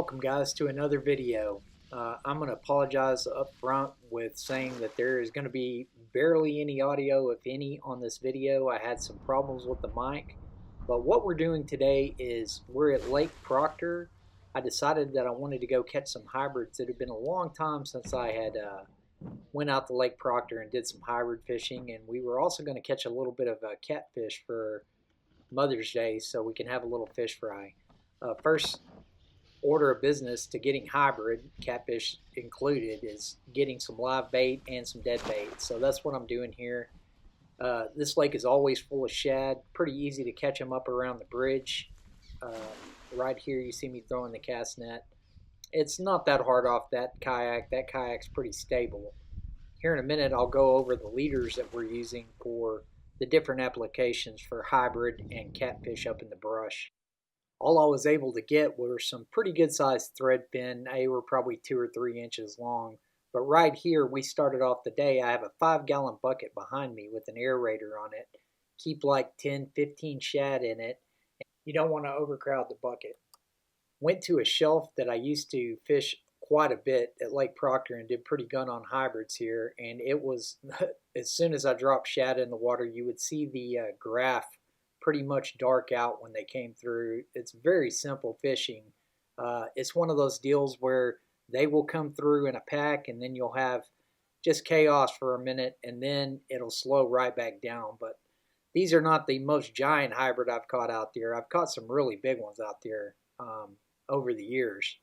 Welcome guys to another video. I'm going to apologize up front with saying that there is going to be barely any audio, if any, on this video. I had some problems with the mic, but what we're doing today is we're at Lake Proctor. I decided that I wanted to go catch some hybrids. It had been a long time since I had went out to Lake Proctor and did some hybrid fishing, and we were also going to catch a little bit of catfish for Mother's Day so we can have a little fish fry. First order of business to getting hybrid, catfish included, is getting some live bait and some dead bait. So that's what I'm doing here. This lake is always full of shad. Pretty easy to catch them up around the bridge. Right here you see me throwing the cast net. It's not that hard off that kayak. That kayak's pretty stable. Here in a minute I'll go over the leaders that we're using for the different applications for hybrid and catfish up in the brush. All I was able to get were some pretty good sized thread fin. They were probably 2 or 3 inches long. But right here, we started off the day. I have a 5-gallon bucket behind me with an aerator on it. Keep like 10, 15 shad in it. You don't want to overcrowd the bucket. Went to a shelf that I used to fish quite a bit at Lake Proctor and did pretty good on hybrids here. And it was, as soon as I dropped shad in the water, you would see the graph pretty much dark out when they came through. It's very simple fishing. It's one of those deals where they will come through in a pack and then you'll have just chaos for a minute and then it'll slow right back down. But these are not the most giant hybrid I've caught out there. I've caught some really big ones out there over the years.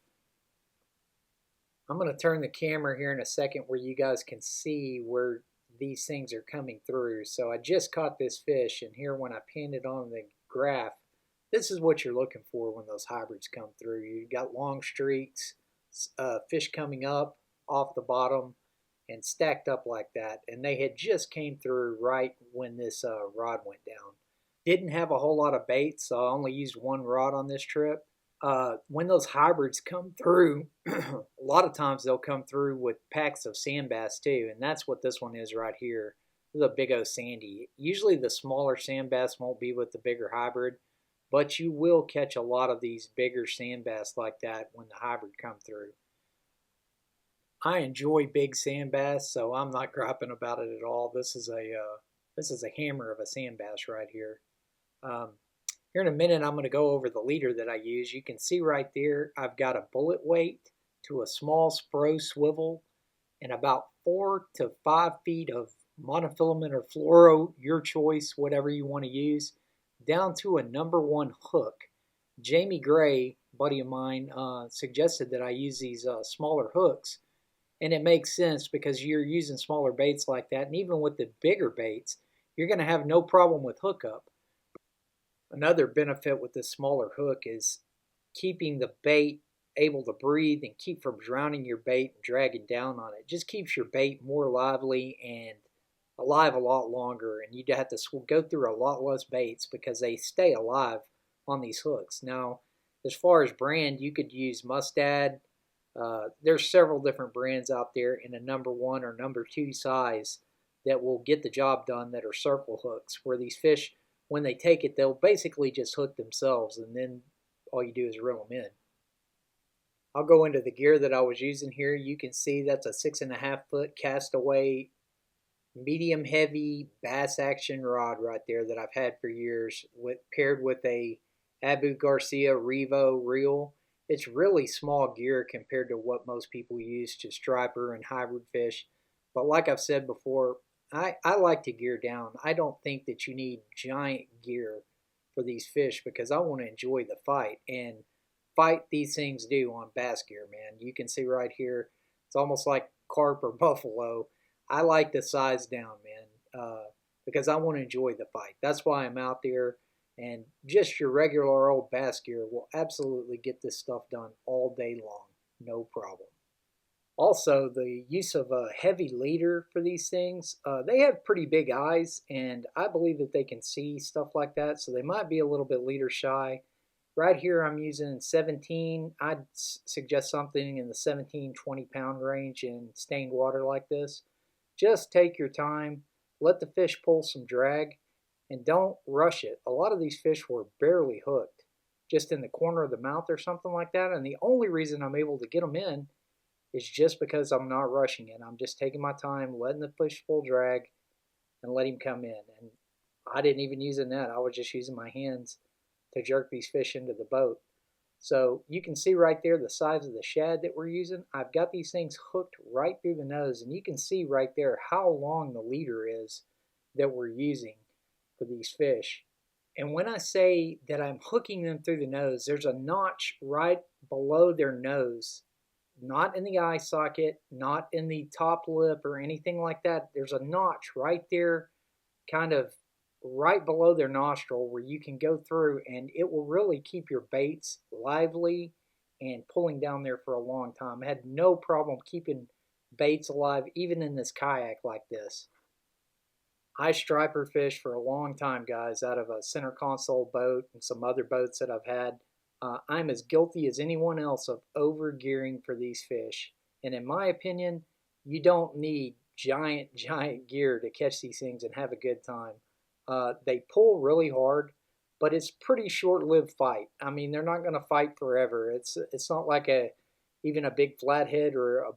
I'm going to turn the camera here in a second where you guys can see where these things are coming through. So I just caught this fish, and here when I pinned it on the graph, this is what you're looking for when those hybrids come through. You got long streaks, fish coming up off the bottom and stacked up like that, and they had just came through right when this rod went down. Didn't have a whole lot of bait, so I only used one rod on this trip. When those hybrids come through, a lot of times they'll come through with packs of sandbass too, and that's what this one is right here. This is a big old sandy. Usually the smaller sandbass won't be with the bigger hybrid, but you will catch a lot of these bigger sandbass like that when the hybrid come through. I enjoy big sandbass, so I'm not griping about it at all. This is a hammer of a sandbass right here. Here in a minute, I'm going to go over the leader that I use. You can see right there, I've got a bullet weight to a small Spro swivel and about 4 to 5 feet of monofilament or fluoro, your choice, whatever you want to use, down to a #1 hook. Jamie Gray, buddy of mine, suggested that I use these smaller hooks, and it makes sense because you're using smaller baits like that, and even with the bigger baits, you're going to have no problem with hookup. Another benefit with this smaller hook is keeping the bait able to breathe and keep from drowning your bait and dragging down on it. Just keeps your bait more lively and alive a lot longer, and you'd have to go through a lot less baits because they stay alive on these hooks. Now, as far as brand, you could use Mustad. There's several different brands out there in a #1 or #2 size that will get the job done that are circle hooks, where these fish, when they take it, they'll basically just hook themselves, and then all you do is reel them in. I'll go into the gear that I was using here. You can see that's a 6.5 foot castaway, medium heavy bass action rod right there that I've had for years, paired with a Abu Garcia Revo reel. It's really small gear compared to what most people use to striper and hybrid fish. But like I've said before, I like to gear down. I don't think that you need giant gear for these fish because I want to enjoy the fight. And fight these things do on bass gear, man. You can see right here, it's almost like carp or buffalo. I like the size down, man, because I want to enjoy the fight. That's why I'm out there. And just your regular old bass gear will absolutely get this stuff done all day long. No problem. Also, the use of a heavy leader for these things, they have pretty big eyes, and I believe that they can see stuff like that, so they might be a little bit leader shy. Right here I'm using 17. I'd suggest something in the 17, 20 pound range in stained water like this. Just take your time, let the fish pull some drag, and don't rush it. A lot of these fish were barely hooked just in the corner of the mouth or something like that. And the only reason I'm able to get them in is just because I'm not rushing it. I'm just taking my time, letting the fish full drag, and let him come in. And I didn't even use a net. I was just using my hands to jerk these fish into the boat. So you can see right there the size of the shad that we're using. I've got these things hooked right through the nose, and you can see right there how long the leader is that we're using for these fish. And when I say that I'm hooking them through the nose, there's a notch right below their nose, not in the eye socket, not in the top lip or anything like that. There's a notch right there, kind of right below their nostril, where you can go through, and it will really keep your baits lively and pulling down there for a long time. I had no problem keeping baits alive even in this kayak like this. I striper fish for a long time, guys, out of a center console boat and some other boats that I've had. I'm as guilty as anyone else of overgearing for these fish. And in my opinion, you don't need giant gear to catch these things and have a good time. They pull really hard, but it's pretty short-lived fight. I mean, they're not going to fight forever. It's not like even a big flathead or a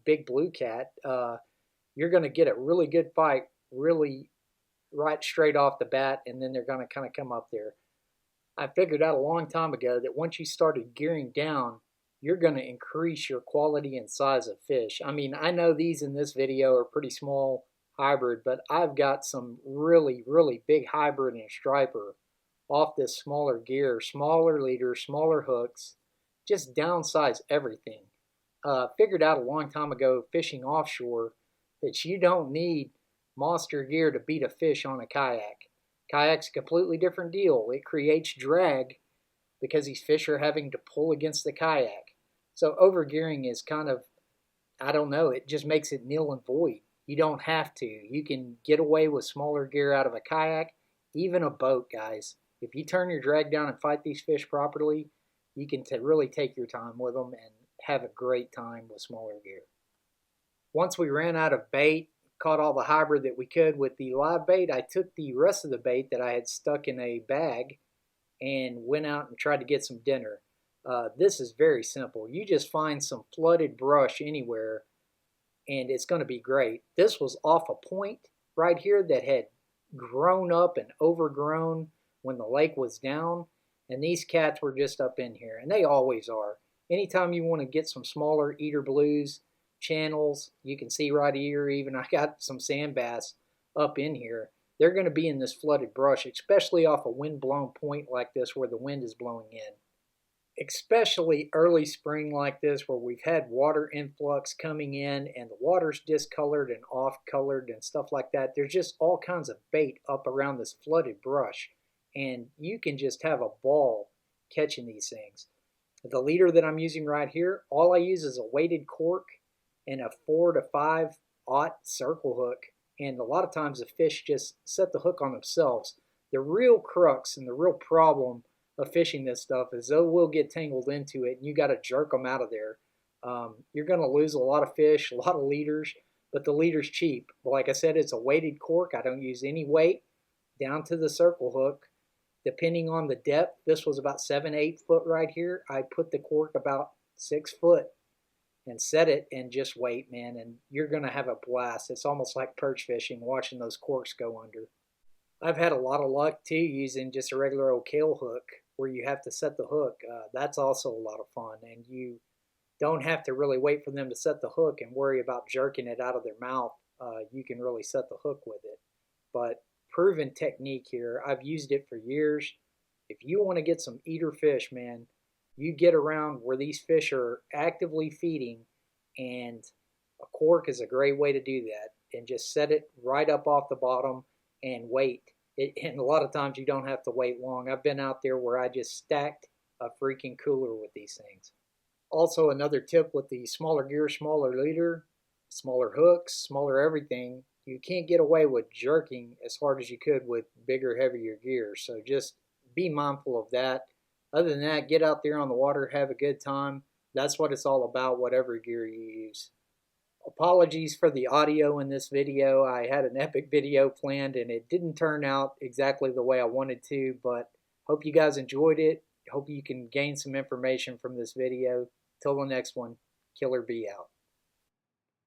big blue cat. You're going to get a really good fight, really right straight off the bat, and then they're going to kind of come up there. I figured out a long time ago that once you started gearing down, you're going to increase your quality and size of fish. I mean, I know these in this video are pretty small hybrid, but I've got some really, really big hybrid and striper off this smaller gear, smaller leaders, smaller hooks, just downsize everything. Figured out a long time ago fishing offshore that you don't need monster gear to beat a fish on a kayak. Kayak's a completely different deal. It creates drag because these fish are having to pull against the kayak. So overgearing is kind of, I don't know, it just makes it nil and void. You don't have to. You can get away with smaller gear out of a kayak, even a boat, guys. If you turn your drag down and fight these fish properly, you can really take your time with them and have a great time with smaller gear. Once we ran out of bait, caught all the hybrid that we could with the live bait, I took the rest of the bait that I had stuck in a bag and went out and tried to get some dinner. This is very simple. You just find some flooded brush anywhere and it's going to be great. This was off a point right here that had grown up and overgrown when the lake was down, and these cats were just up in here, and they always are. Anytime you want to get some smaller eater blues, channels, you can see right here, even I got some sandbass up in here. They're going to be in this flooded brush, especially off a wind-blown point like this where the wind is blowing in. Especially early spring like this where we've had water influx coming in and the water's discolored and off-colored and stuff like that. There's just all kinds of bait up around this flooded brush, and you can just have a ball catching these things. The leader that I'm using right here, all I use is a weighted cork and a 4 to 5/0 circle hook, and a lot of times the fish just set the hook on themselves. The real crux and the real problem of fishing this stuff is they will get tangled into it and you got to jerk them out of there. You're going to lose a lot of fish, a lot of leaders, but the leader's cheap. But like I said, it's a weighted cork. I don't use any weight down to the circle hook. Depending on the depth, this was about 7-8 foot right here. I put the cork about 6 foot and set it and just wait, man, and you're going to have a blast. It's almost like perch fishing, watching those corks go under. I've had a lot of luck too using just a regular old kale hook where you have to set the hook. That's also a lot of fun, and you don't have to really wait for them to set the hook and worry about jerking it out of their mouth. You can really set the hook with it. But proven technique here. I've used it for years. If you want to get some eater fish, man, you get around where these fish are actively feeding, and a cork is a great way to do that. And just set it right up off the bottom and wait. And a lot of times you don't have to wait long. I've been out there where I just stacked a freaking cooler with these things. Also, another tip with the smaller gear, smaller leader, smaller hooks, smaller everything, you can't get away with jerking as hard as you could with bigger, heavier gear. So just be mindful of that. Other than that, get out there on the water, have a good time. That's what it's all about, whatever gear you use. Apologies for the audio in this video. I had an epic video planned and it didn't turn out exactly the way I wanted to, but hope you guys enjoyed it. hope you can gain some information from this video. Till the next one, Killer B out.